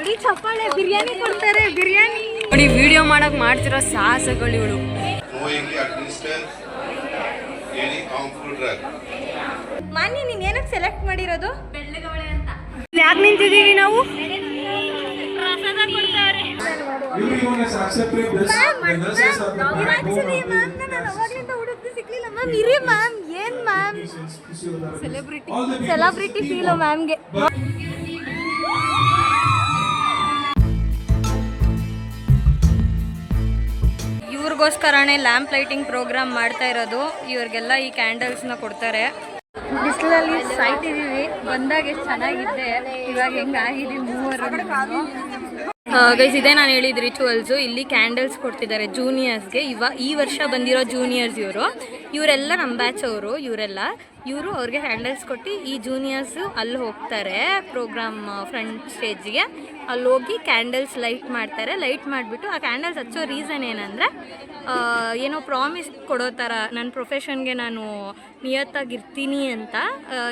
ನೋಡಿ ಚಪ್ಪಾಳೆ ಬಿರಿಯಾನಿ ಕೊಡ್ತಾರೆ ಬಿರಿಯಾನಿ ನೋಡಿ ವಿಡಿಯೋ ಮಾಡಕ್ ಮಾಡ್ತಿರೋ ಸಾಹಸಗಳು ಇವಳು ಮಾನ್ಯ ನೀನ್ ಏನಕ್ಕೆ ಸೆಲೆಕ್ಟ್ ಮಾಡಿರೋದು ಬೆಳ್ಳಗವಳೆ ಅಂತ ಯಾಕೆ ನಿಂತಿದ್ದೀವಿ ನಾವು ಪ್ರಸಾದ ಕೊಡ್ತಾರೆ ಸಿಕ್ಲಿಲ್ಲ ಮ್ಯಾಮ್ ಇರಿ ಮ್ಯಾಮ್ ಏನ್ ಮ್ಯಾಮ್ ಸೆಲೆಬ್ರಿಟಿ ಫೀಲ್ ಮ್ಯಾಮ್ಗೆ ಇವ್ರಿಗೋಸ್ಕರನೇ ಲ್ಯಾಂಪ್ ಲೈಟಿಂಗ್ ಪ್ರೋಗ್ರಾಮ್ ಮಾಡ್ತಾ ಇರೋದು. ಇವ್ರಿಗೆಲ್ಲ ಈ ಕ್ಯಾಂಡಲ್ಸ್ನ ಕೊಡ್ತಾರೆ. ಬಿಸಿಲಲ್ಲಿ ಸಾಯ್ತಿದ್ದೀವಿ. ಬಂದಾಗ ಎಷ್ಟು ಚೆನ್ನಾಗಿದ್ದೆ, ಇವಾಗ ಹೆಂಗಾಗಿದ್ದೀವಿ ಮೂವರು. ಗೈಸ್ ಇದೇ ನಾನು ಹೇಳಿದ ರಿಚುವಲ್ಸು. ಇಲ್ಲಿ ಕ್ಯಾಂಡಲ್ಸ್ ಕೊಡ್ತಿದ್ದಾರೆ ಜೂನಿಯರ್ಸ್ಗೆ. ಈ ವರ್ಷ ಬಂದಿರೋ ಜೂನಿಯರ್ಸ್ ಇವರೆಲ್ಲ ನಮ್ಮ ಬ್ಯಾಚ್ ಅವರು. ಇವರು ಅವ್ರಿಗೆ ಕ್ಯಾಂಡಲ್ಸ್ ಕೊಟ್ಟು ಈ ಜೂನಿಯರ್ಸು ಅಲ್ಲಿ ಹೋಗ್ತಾರೆ ಪ್ರೋಗ್ರಾಮ್ ಫ್ರಂಟ್ ಸ್ಟೇಜ್ಗೆ. ಅಲ್ಲಿ ಹೋಗಿ ಕ್ಯಾಂಡಲ್ಸ್ ಲೈಟ್ ಮಾಡ್ತಾರೆ. ಲೈಟ್ ಮಾಡಿಬಿಟ್ಟು ಆ ಕ್ಯಾಂಡಲ್ಸ್ ಹಚ್ಚೋ ರೀಸನ್ ಏನಂದರೆ ಏನೋ ಪ್ರಾಮಿಸ್ ಕೊಡೋ ಥರ ನನ್ನ ಪ್ರೊಫೆಷನ್ಗೆ ನಾನು ನಿಯತ್ತಾಗಿರ್ತೀನಿ ಅಂತ.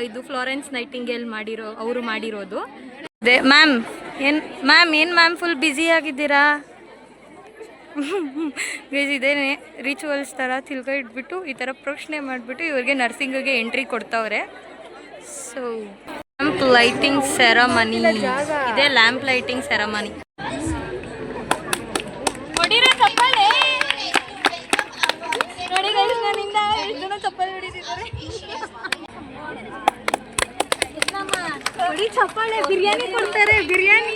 ಇದು ಫ್ಲೋರೆನ್ಸ್ ನೈಟಿಂಗೇಲ್ ಅವರು ಮಾಡಿರೋದು. ಅದೇ ಮ್ಯಾಮ್ ಏನು ಫುಲ್ ಬ್ಯುಸಿ ಆಗಿದ್ದೀರಾ? ಗೈಸ್ ಇದೇನೆ ರಿಚುವಲ್ಸ್ ಥರ ತಿಳ್ಕೊ ಇಟ್ಬಿಟ್ಟು ಈ ಥರ ಪ್ರಶ್ನೆ ಮಾಡಿಬಿಟ್ಟು ಇವ್ರಿಗೆ ನರ್ಸಿಂಗಿಗೆ ಎಂಟ್ರಿ ಕೊಡ್ತಾವ್ರೆ. ಸೊ ಲ್ಯಾಂಪ್ ಲೈಟಿಂಗ್ ಸೆರಮನಿ, ಇದೇ ಲ್ಯಾಂಪ್ ಲೈಟಿಂಗ್ ಸೆರಮನಿ. ನೋಡಿ ಗೈಸ್ ನನ್ನಿಂದ ಎಷ್ಟು ಜನ ಚಪ್ಪಾಳೆ ಹೊಡಿತಿದ್ದಾರೆ. ಚಪ್ಪಾಳೆ ಬಿರಿಯಾನಿ ಕೊಡ್ತಾರೆ ಬಿರಿಯಾನಿ.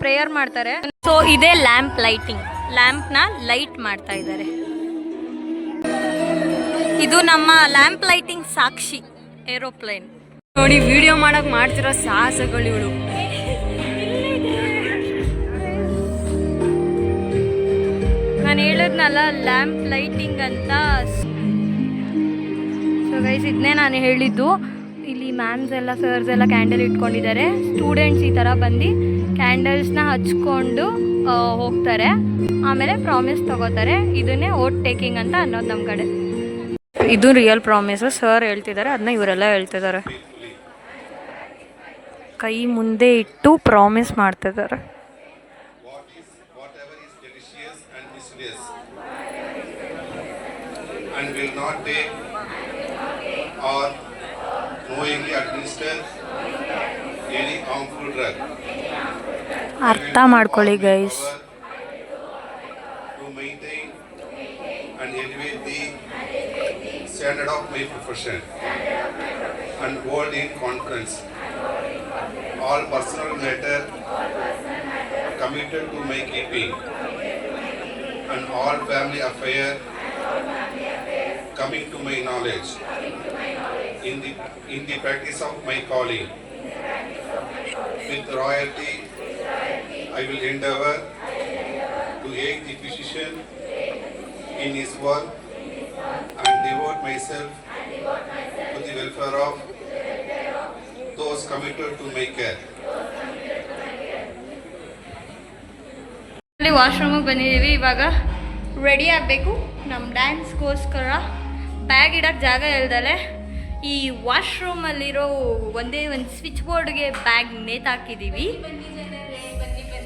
ಪ್ರೇಯರ್ ಮಾಡ್ತಾರೆ. ಸೊ ಇದೇ ಲ್ಯಾಂಪ್ ಲೈಟಿಂಗ್. ಲ್ಯಾಂಪ್ನ ಲೈಟ್ ಮಾಡ್ತಾ ಇದ್ದಾರೆ. ಇದು ನಮ್ಮ ಲ್ಯಾಂಪ್ ಲೈಟಿಂಗ್ ಸಾಕ್ಷಿ ಏರೋಪ್ಲೇನ್. ನೋಡಿ ವಿಡಿಯೋ ಮಾಡಕ್ ಮಾಡ್ತಿರೋ ಸಾಹಸಗಳು ಇವಳು. ನಾನು ಹೇಳಿದ್ನಲ್ಲ ಲ್ಯಾಂಪ್ ಲೈಟಿಂಗ್ ಅಂತ. ಸೊ ಗೈಸ್ ಇದನ್ನೇ ನಾನು ಹೇಳಿದ್ದು. ಇಲ್ಲಿ ಮ್ಯಾಮ್ಸ್ ಎಲ್ಲ ಸರ್ಸ್ ಎಲ್ಲ ಕ್ಯಾಂಡಲ್ ಇಟ್ಕೊಂಡಿದ್ದಾರೆ. ಸ್ಟೂಡೆಂಟ್ಸ್ ಈ ಥರ ಬಂದು ಕ್ಯಾಂಡಲ್ಸ್ನ ಹಚ್ಕೊಂಡು ಹೋಗ್ತಾರೆ. ಆಮೇಲೆ ಪ್ರಾಮಿಸ್ ತಗೋತಾರೆ. ಇದನ್ನೇ ಓಟ್ ಟೇಕಿಂಗ್ ಅಂತ ಅನ್ನೋದು ನಮ್ಮ ಕಡೆ. ಇದು ರಿಯಲ್ ಪ್ರಾಮಿಸು. ಸರ್ ಹೇಳ್ತಿದ್ದಾರೆ, ಅದನ್ನ ಇವರೆಲ್ಲ ಹೇಳ್ತಿದ್ದಾರೆ. ಕೈ ಮುಂದೆ ಇಟ್ಟು ಪ್ರಾಮಿಸ್ ಮಾಡ್ತಿದ್ದಾರೆ. ಅರ್ಥ ಮಾಡ್ಕೊಳ್ಳಿ guys. Standard of my profession and hold in confidence all personal matter committed to my keeping and all family affair coming to my knowledge in the practice of my calling with royalty I will endeavor to aid the physician in his work and devote myself to the welfare of those committed to my care. ವಾಶ್ರೂಮಿಗೆ ಬಂದಿದ್ದೀವಿ. ಇವಾಗ ready ಆಗಬೇಕು ನಮ್ಮ ಡ್ಯಾನ್ಸ್ಗೋಸ್ಕರ. Bag ಇಡೋಕ್ಕೆ ಜಾಗ ಇಲ್ದಲೆ ಈ ವಾಶ್ರೂಮಲ್ಲಿರೋ ಒಂದೇ ಒಂದು switch ಬೋರ್ಡ್ಗೆ ಬ್ಯಾಗ್ ನೇತಾಕಿದ್ದೀವಿ.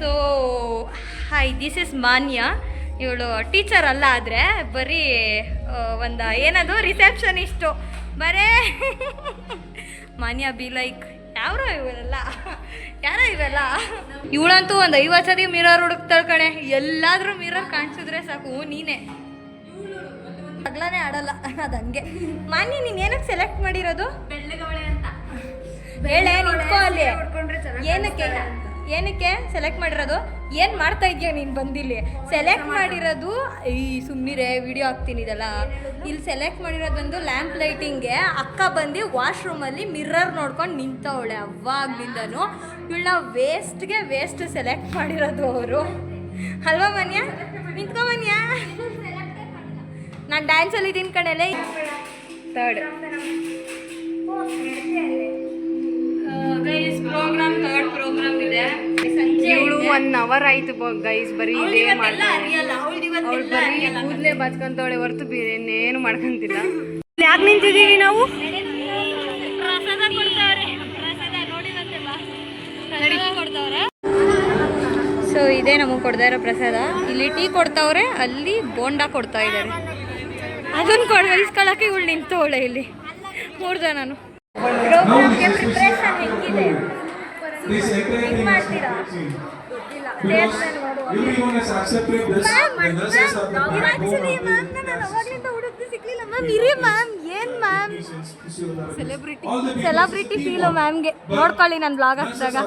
So hi, this is Manya. ಇವಳು ಟೀಚರ್ ಅಲ್ಲ, ಆದರೆ ಬರೀ ಒಂದು ಏನದು ರಿಸೆಪ್ಷನಿಸ್ಟು. ಬರೇ ಮಾನ್ಯ ಬಿ ಲೈಕ್ ಯಾರೋ ಇವೆಲ್ಲ ಇವಳಂತೂ ಒಂದು 50 ಸತಿ ಮಿರರ್ ಹುಡುಕ್ತಾಳೆ ಕಣೆ. ಎಲ್ಲಾದರೂ ಮಿರರ್ ಕಾಣಿಸಿದ್ರೆ ಸಾಕು ನೀನೇ ಅಗ್ಲಾನೇ ಆಡಲ್ಲ. ಅದು ಹಂಗೆ. ಮಾನ್ಯ ನೀನು ಏನಕ್ಕೆ ಸೆಲೆಕ್ಟ್ ಮಾಡಿರೋದು? ಬೆಳ್ಳಗವಳೆ ಅಂತ ಹೇಳೇ ನಿಂತ್ಕೋ ಅಲ್ಲಿ. ಏನಕ್ಕೆ ಸೆಲೆಕ್ಟ್ ಮಾಡಿರೋದು? ಏನು ಮಾಡ್ತಾ ಇದೆಯಾ ನೀನು ಬಂದಿಲ್ಲಿ? ಸೆಲೆಕ್ಟ್ ಮಾಡಿರೋದು ಈ ಸುಮ್ಮನಿರೆ ವಿಡಿಯೋ ಹಾಕ್ತೀನಿ ಇದೆಲ್ಲ. ಇಲ್ಲಿ ಸೆಲೆಕ್ಟ್ ಮಾಡಿರೋದು ಬಂದು ಲ್ಯಾಂಪ್ ಲೈಟಿಂಗ್ಗೆ. ಅಕ್ಕ ಬಂದು ವಾಶ್ರೂಮಲ್ಲಿ ಮಿರರ್ ನೋಡ್ಕೊಂಡು ನಿಂತವಳೆ ಅವಾಗ್ಲಿಂದನೂ. ಇವಳನ್ನ ವೇಸ್ಟ್ ಸೆಲೆಕ್ಟ್ ಮಾಡಿರೋದು ಅವರು ಅಲ್ವಾ ಮಾನ್ಯ? ನಿಂತ್ಕೊ ಮಾನ್ಯ. ನಾನು ಡ್ಯಾನ್ಸಲ್ಲಿ ಇದ್ದೀನಿ ಕಣೆಲೆ. ಥರ್ಡ್ ಪ್ರೋಗ್ರಾಮ್, ಥರ್ಡ್ ಪ್ರೋಗ್ರಾಮ್ ಇದೆ. ಸಂಜೆ 1 ಅವರ್ ಆಯ್ತು ಗೈಸ್. ಬರೀ ಇದೇ ಮಾಡ್ತಾಳೆ ಅವಳು. ಬರೀ ಕೂದಲೇ ಬಾಚ್ಕೊಂತವಳೆ ಹೊರತು ಬೇರೆ ಇನ್ನೇನು ಮಾಡ್ಕೊಂತಿಲ್ಲ. ಯಾಕೆ ನಿಂತಿದ್ದೀವಿ ನಾವು? ಪ್ರಸಾದ ಕೊಡ್ತಾರೆ. ಪ್ರಸಾದ ನೋಡಿ ಬಂದೆ ಬಾ. ಸೊ ಇದೇ ನಮಗೆ ಕೊಡ್ತಾ ಇರೋ ಪ್ರಸಾದ. ಇಲ್ಲಿ ಟೀ ಕೊಡ್ತಾವ್ರೆ, ಅಲ್ಲಿ ಬೋಂಡಾ ಕೊಡ್ತಾ ಇದ್ದಾರೆ. ಅದನ್ನು ಇಸ್ಕೊಳ್ಳೋಕೆ ಇವಳು ನಿಂತವಳೆ ಇಲ್ಲಿ 3 ಜನನು. ಪ್ರೋಗ್ರಾಮ್ಗೆ ಪ್ರಿಪ್ರೇಷನ್ ಹೆಂಗಿದೆ? ಹೆಂಗೆ ಮಾಡ್ತೀರಾ? ಸೆಲೆಬ್ರಿಟಿ ಫೀಲು ಮ್ಯಾಮ್ಗೆ. ನೋಡ್ಕೊಳ್ಳಿ ನನ್ನ ಬ್ಲಾಗ್ ಹಾಕಿದಾಗ.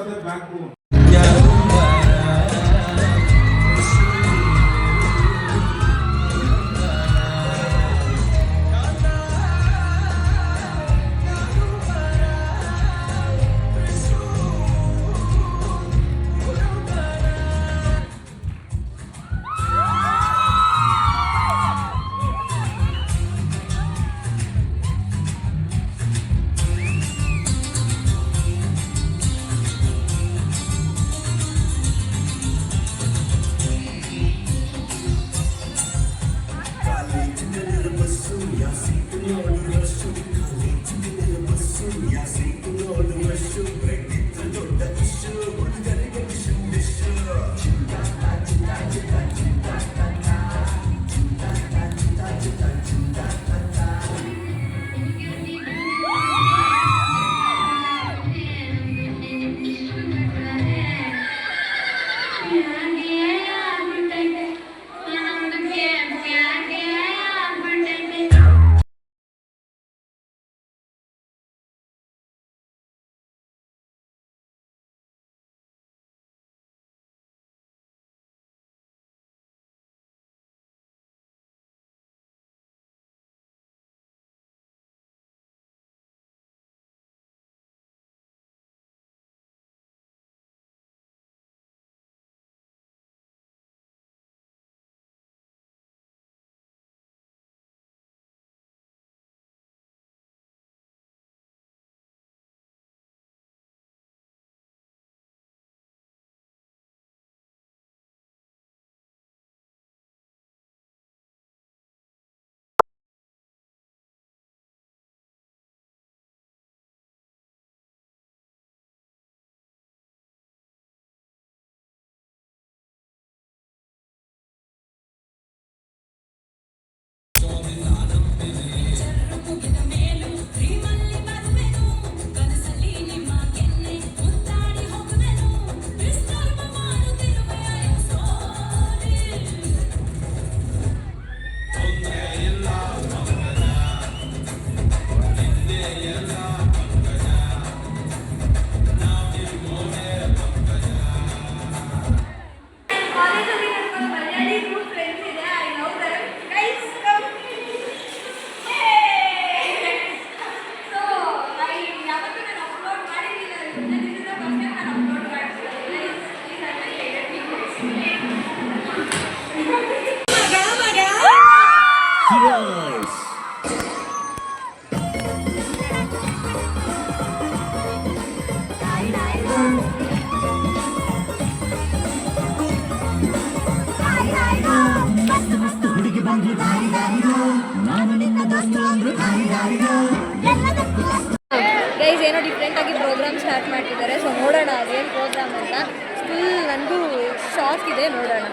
ಗೈಸ್ ಏನೋ ಡಿಫ್ರೆಂಟ್ ಆಗಿ ಪ್ರೋಗ್ರಾಮ್ ಸ್ಟಾರ್ಟ್ ಮಾಡ್ತಿದ್ದಾರೆ. ಸೊ ನೋಡೋಣ ಅದೇನು ಪ್ರೋಗ್ರಾಮ್ ಅಂತ. ಫುಲ್ ನನಗೂ ಶಾಕ್ ಇದೆ, ನೋಡೋಣ.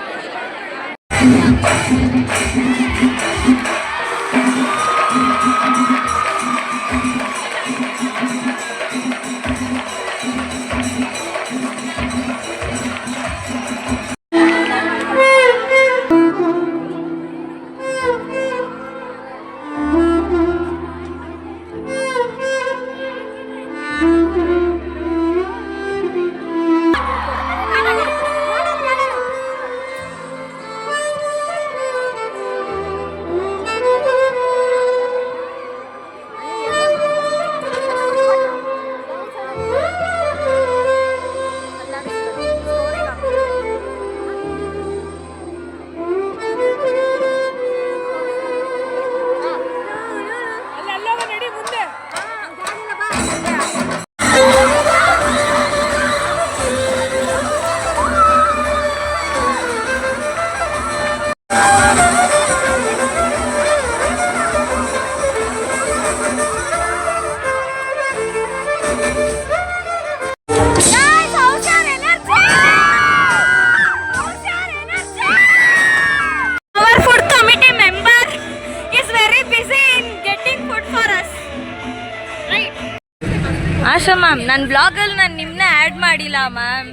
ಮ್ಯಾಮ್ ನನ್ನ ಬ್ಲಾಗಲ್ಲಿ ನಾನು ನಿಮ್ಮನ್ನ ಆ್ಯಡ್ ಮಾಡಿಲ್ಲ ಮ್ಯಾಮ್.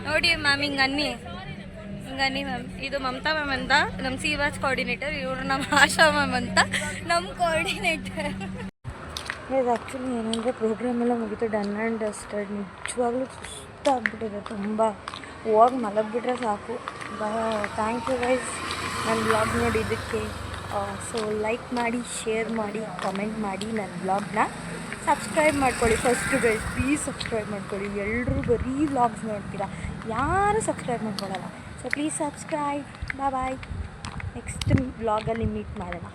ನೋಡಿ ಮ್ಯಾಮ್ ಹಿಂಗನ್ನಿ ಮ್ಯಾಮ್. ಇದು ಮಮತಾ ಮ್ಯಾಮ್ ಅಂತ ನಮ್ಮ ಸಿ ವಾಚ್ ಕೋಆರ್ಡಿನೇಟರ್, ಇವರು ನಮ್ಮ ಆಶಾ ಮ್ಯಾಮ್ ಅಂತ ನಮ್ಮ ಕೋಆರ್ಡಿನೇಟರ್. ಇದು ಆ್ಯಕ್ಚುಲಿ ಏನಂದರೆ ಪ್ರೋಗ್ರಾಮ್ ಎಲ್ಲ ಮುಗಿತು, ಡನ್ ಆ್ಯಂಡ್ ಡಸ್ಟೆಡ್. ನಿಜವಾಗ್ಲೂ ಸುಸ್ತಾಗ್ಬಿಟ್ಟಿದೆ ತುಂಬ, ಹೋಗಿ ಮಲಗಿಬಿಟ್ರೆ ಸಾಕು. ಥ್ಯಾಂಕ್ ಯು ಗೈಸ್ ನನ್ನ ಬ್ಲಾಗ್ ನೋಡಿದ್ದಕ್ಕೆ. ಸೊ ಲೈಕ್ ಮಾಡಿ, ಶೇರ್ ಮಾಡಿ, ಕಾಮೆಂಟ್ ಮಾಡಿ, ನನ್ನ ಬ್ಲಾಗ್ನ ಸಬ್ಸ್ಕ್ರೈಬ್ ಮಾಡ್ಕೊಳ್ಳಿ. ಫಸ್ಟು ಗೈಸ್ ಪ್ಲೀಸ್ ಸಬ್ಸ್ಕ್ರೈಬ್ ಮಾಡ್ಕೊಳ್ಳಿ. ಎಲ್ಲರೂ ಬರೀ ವ್ಲಾಗ್ಸ್ ನೋಡ್ತೀರಾ, ಯಾರೂ ಸಬ್ಸ್ಕ್ರೈಬ್ ಮಾಡ್ಕೊಳ್ಳಲ್ಲ. So please subscribe. Bye. Next ವ್ಲಾಗಲ್ಲಿ ಮೀಟ್ ಮಾಡೋಣ.